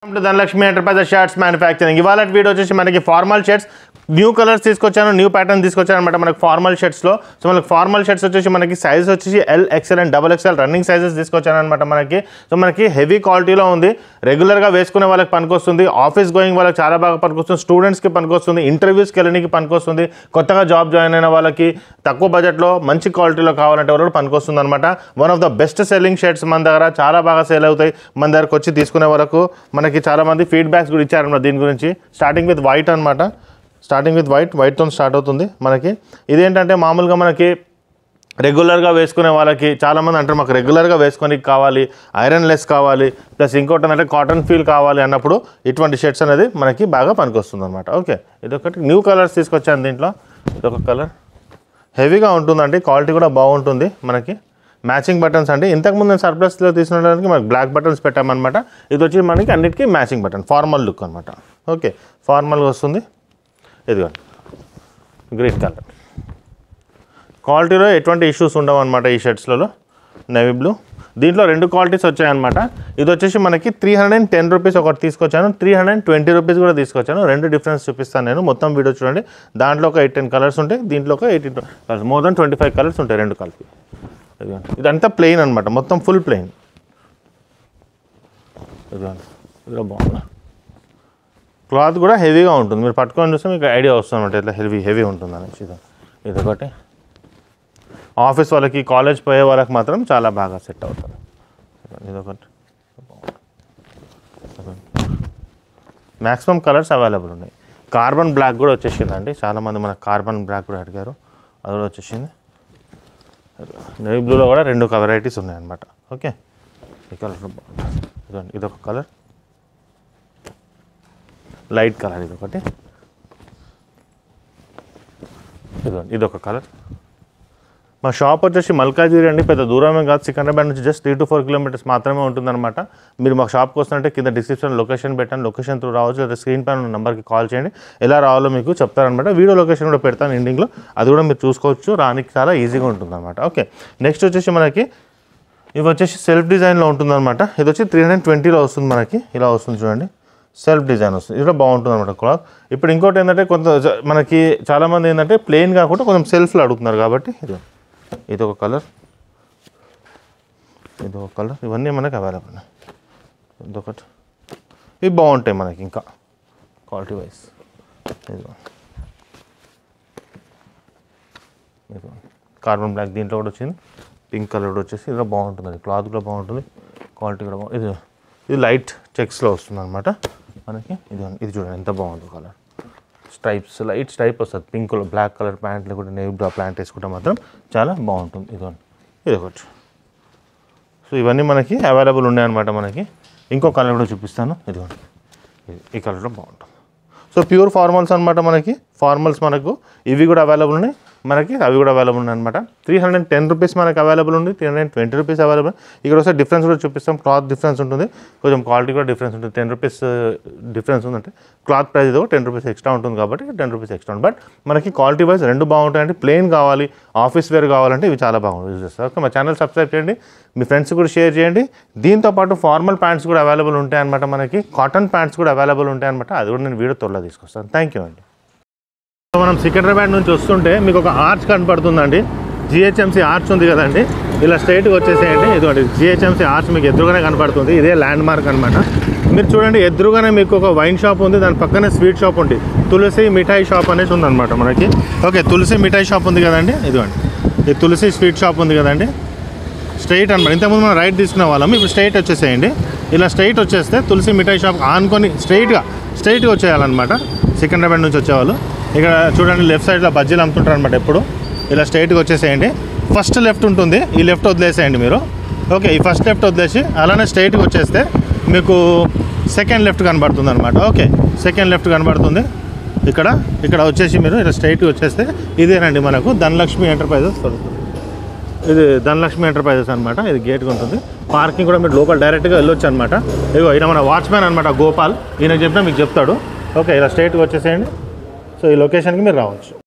to Dhanalakshmi Enterprises Shirts Manufacturing. ఇవాళ video వచ్చేసి మనకి ఫార్మల్ షర్ట్స్ న్యూ కలర్స్ తీసుకొచ్చాను, న్యూ ప్యాటర్న్ తీసుకొచ్చాను అనమాట మనకి ఫార్మల్ షర్ట్స్లో. సో మనకి ఫార్మల్ షర్ట్స్ వచ్చేసి మనకి సైజ్ వచ్చేసి L, XL and double XL running sizes తీసుకొచ్చాను అనమాట మనకి. సో మనకి హెవీ క్వాలిటీలో ఉంది, రెగ్యులర్గా వేసుకునే వాళ్ళకి పనికొస్తుంది, ఆఫీస్ గోయింగ్ వాళ్ళకి చాలా బాగా పనికొస్తుంది, స్టూడెంట్స్కి పనికొస్తుంది, ఇంటర్వ్యూస్కి వెళ్ళడానికి పనికొస్తుంది, కొత్తగా జాబ్ జాయిన్ అయిన వాళ్ళకి తక్కువ బడ్జెట్లో మంచి క్వాలిటీలో కావాలంటే వాళ్ళు పనికొస్తుంది అనమాట. One of the best selling shirts మన దగ్గర చాలా బాగా సేల్ అవుతాయి. మన దగ్గరకు వచ్చి తీసుకునే వరకు మనకి చాలామంది ఫీడ్బ్యాక్స్ కూడా ఇచ్చారన్నమాట దీని గురించి. స్టార్టింగ్ విత్ వైట్ అనమాట, స్టార్టింగ్ విత్ వైట్తో స్టార్ట్ అవుతుంది మనకి. ఇదేంటంటే మామూలుగా మనకి రెగ్యులర్గా వేసుకునే వాళ్ళకి చాలామంది అంటారు మాకు రెగ్యులర్గా వేసుకొని కావాలి, ఐరన్ లెస్ కావాలి, ప్లస్ ఇంకోటి ఏంటంటే కాటన్ ఫీల్ కావాలి అన్నప్పుడు ఇటువంటి షర్ట్స్ అనేది మనకి బాగా పనికొస్తుంది అనమాట. ఓకే, ఇదొకటి న్యూ కలర్స్ తీసుకొచ్చాను. దీంట్లో ఇదొక కలర్ హెవీగా ఉంటుందండి, క్వాలిటీ కూడా బాగుంటుంది మనకి. మ్యాచింగ్ బటన్స్ అండి, ఇంతకుముందు నేను సర్ప్లస్లో తీసుకునేదానికి మనకి బ్లాక్ బటన్స్ పెట్టామన్నమాట. ఇది వచ్చి మనకి అన్నిటికీ మ్యాచింగ్ బటన్, ఫార్మల్ లుక్ అనమాట. ఓకే, ఫార్మల్గా వస్తుంది. ఇదిగోండి గ్రీన్ కలర్, క్వాలిటీలో ఎటువంటి ఇష్యూస్ ఉండవు అనమాట ఈ షర్ట్స్లలో. నేవీ బ్లూ, దీంట్లో రెండు క్వాలిటీస్ వచ్చాయన్నమాట. ఇది వచ్చేసి మనకి 310 రూపీస్ ఒకటి తీసుకొచ్చాను, 320 రూపీస్ కూడా తీసుకొచ్చాను. రెండు డిఫరెన్స్ చూపిస్తాను నేను, మొత్తం వీడియో చూడండి. దాంట్లో ఒక 8-10 కలర్స్ ఉంటాయి, దీంట్లో ఒక 18 కలర్స్, మోర్ దెన్ 25 కలర్స్ ఉంటాయి రెండు కలిపి. ఇదంతా ప్లెయిన్ అనమాట, మొత్తం ఫుల్ ప్లెయిన్. ఇదిగో బాగుంది, క్లాత్ కూడా హెవీగా ఉంటుంది, మీరు పట్టుకొని చూస్తే మీకు ఐడియా వస్తుంది అనమాట ఇట్లా హెవీ ఉంటుంది అనేసి. ఇదొకటి ఆఫీస్ వాళ్ళకి, కాలేజ్ పోయే వాళ్ళకి మాత్రం చాలా బాగా సెట్ అవుతుంది. ఇదొకటి మ్యాక్సిమం కలర్స్ అవైలబుల్ ఉన్నాయి. కార్బన్ బ్లాక్ కూడా వచ్చేసిందండి, చాలామంది మనకు కార్బన్ బ్లాక్ కూడా అడిగారు, అది కూడా వచ్చేసింది. నేవీ బ్లూలో కూడా రెండు వెరైటీస్ ఉన్నాయన్నమాట. ఓకే, ఈ కలర్ బాగుంటుంది. ఇదొక కలర్ లైట్ కలర్, ఇదొకటి. ఇదొక కలర్. మా షాప్ వచ్చేసి మల్కాజిగిరి అండి, పెద్ద దూరమే కాదు, సికింద్రాబాద్ నుంచి జస్ట్ 3 to 4 కిలోమీటర్స్ మాత్రమే ఉంటుందన్నమాట. మీరు మా షాప్కి వస్తుంటే కింద డిస్క్రిప్షన్ లొకేషన్ పెట్టండి, లొకేషన్ త్రూ రావచ్చు, లేదా స్క్రీన్ పైన ఉన్న నెంబర్కి కాల్ చేయండి, ఎలా రావాలో మీకు చెప్తారనమాట. వీడియో లొకేషన్ కూడా పెడతాను ఎండింగ్లో, అది కూడా మీరు చూసుకోవచ్చు, రానికి చాలా ఈజీగా ఉంటుందన్నమాట. ఓకే, నెక్స్ట్ వచ్చేసి మనకి ఇవి వచ్చేసి సెల్ఫ్ డిజైన్లో ఉంటుందన్నమాట. ఇది వచ్చి 320లో వస్తుంది మనకి, ఇలా వస్తుంది చూడండి, సెల్ఫ్ డిజైన్ వస్తుంది. ఇది కూడా బాగుంటుంది అనమాట క్లాత్. ఇప్పుడు ఇంకోటి ఏంటంటే కొంత మనకి చాలామంది ఏంటంటే ప్లెయిన్ కాకుండా కొంచెం సెల్ఫ్లో అడుగుతున్నారు కాబట్టి ఇదొక కలర్, ఇదొక కలర్, ఇవన్నీ మనకి అవైలబుల్. ఇదొకటి, ఇవి బాగుంటాయి మనకి ఇంకా క్వాలిటీ వైజ్. కార్బన్ బ్లాక్ దీంట్లో కూడా వచ్చింది, పింక్ కలర్ కూడా వచ్చేసి ఇది బాగుంటుంది, క్లాత్ కూడా బాగుంటుంది, క్వాలిటీ కూడా బాగుంది. ఇది లైట్ చెక్స్లో వస్తుంది అనమాట మనకి. ఇది చూడండి ఎంత బాగుంది కలర్, స్ట్రైప్స్, లైట్ స్ట్రైప్ వస్తుంది పింక్లో, బ్లాక్ కలర్ ప్యాంట్లు కూడా నేవీ బ్లూ ప్యాంట్ వేసుకుంటే మాత్రం చాలా బాగుంటుంది. ఇదొకటి. సో ఇవన్నీ మనకి అవైలబుల్ ఉన్నాయన్నమాట మనకి. ఇంకో కలర్ కూడా చూపిస్తాను, ఇదిగోండి, ఈ కలర్లో బాగుంటుంది. సో ప్యూర్ ఫార్మల్స్ అనమాట మనకి. ఫార్మల్స్ మనకు ఇవి కూడా అవైలబుల్ ఉన్నాయి మనకి, అవి కూడా అవైలబుల్ ఉన్నాయి అనమాట. 310 రూపీస్ మనకి అవైలబుల్ ఉంది, 320 రూపీస్ అవైలబుల్. ఇక్కడ వస్తే డిఫరెన్స్ కూడా చూపిస్తాం, క్లాత్ డిఫరెన్స్ ఉంటుంది, కొంచెం క్వాలిటీ కూడా డిఫరెన్స్ ఉంటుంది. 10 రూపీస్ డిఫరెన్స్ ఉందంటే క్లాత్ ప్రైస్ ఏదో 10 రూపీస్ ఎక్స్ట్రా ఉంటుంది కాబట్టి 10 రూపీస్ ఎక్స్ట్రా ఉంటుంది. బట్ మనకి క్వాలిటీ వైజ్ రెండు బాగుంటాయంటే, ప్లెయిన్ కావాలి, ఆఫీస్ వేర్ కావాలంటే ఇవి చాలా బాగుంటుంది, యూజ్ చేస్తారు. ఓకే, మా ఛానల్ సబ్స్క్రైబ్ చేయండి, మీ ఫ్రెండ్స్ కూడా షేర్ చేయండి. దీంతోపాటు ఫార్మల్ ప్యాంట్స్ కూడా అవైలబుల్ ఉంటాయి అనమాట మనకి, కాటన్ ప్యాంట్స్ కూడా అవైలబుల్ ఉంటాయి అనమాట. అది కూడా నేను వీడియో త్వరలో తీసుకొస్తాను. థ్యాంక్ యూ అండి. మనం సికింద్రాబాద్ నుంచి వస్తుంటే మీకు ఒక ఆర్చ్ కనపడుతుందండి, జిహెచ్ఎంసీ ఆర్చ్ ఉంది కదండి, ఇలా స్ట్రైట్గా వచ్చేసేయండి. ఇదిగోండి జిహెచ్ఎంసీ ఆర్చ్ మీకు ఎదురుగానే కనపడుతుంది, ఇదే ల్యాండ్ మార్క్ అనమాట. మీరు చూడండి ఎదురుగానే మీకు ఒక వైన్ షాప్ ఉంది, దాని పక్కనే స్వీట్ షాప్ ఉంది, తులసి మిఠాయి షాప్ అనేసి ఉందన్నమాట మనకి. ఓకే, తులసి మిఠాయి షాప్ ఉంది కదండి, ఇదిగోండి ఈ తులసి స్వీట్ షాప్ ఉంది కదండి, స్ట్రైట్ అనమాట. ఇంతకుముందు మనం రైట్ తీసుకునే వాళ్ళం, ఇప్పుడు స్ట్రైట్ వచ్చేసేయండి. ఇలా స్ట్రైట్ వచ్చేస్తే తులసి మిఠాయి షాప్ ఆనుకొని స్ట్రైట్గా వచ్చేయాలన్నమాట సికింద్రాబాద్ నుంచి వచ్చేవాళ్ళు. ఇక్కడ చూడండి లెఫ్ట్ సైడ్లో బజ్జీలు అమ్ముతుంటారు అనమాట ఎప్పుడు. ఇలా స్ట్రైట్గా వచ్చేసేయండి, ఫస్ట్ లెఫ్ట్ ఉంటుంది, ఈ లెఫ్ట్ వదిలేసేయండి మీరు. ఓకే, ఈ ఫస్ట్ లెఫ్ట్ వదిలేసి అలానే స్ట్రైట్గా వచ్చేస్తే మీకు సెకండ్ లెఫ్ట్ కనబడుతుంది అనమాట. ఓకే, సెకండ్ లెఫ్ట్ కనబడుతుంది ఇక్కడ వచ్చేసి మీరు ఇలా స్ట్రైట్గా వచ్చేస్తే ఇదేనండి మనకు ధనలక్ష్మి ఎంటర్ప్రైజెస్. ఇది ధనలక్ష్మి ఎంటర్ప్రైజెస్ అనమాట, ఇది గేట్గా ఉంటుంది. పార్కింగ్ కూడా మీరు లోపల డైరెక్ట్గా వెళ్ళొచ్చు అనమాట. ఇదిగో ఈయన మన వాచ్మ్యాన్ అనమాట గోపాల్, ఈయనకు చెప్పినా మీకు చెప్తాడు. ఓకే, ఇలా స్ట్రైట్గా వచ్చేసేయండి. సో ఈ లొకేషన్కి మీరు రావచ్చు.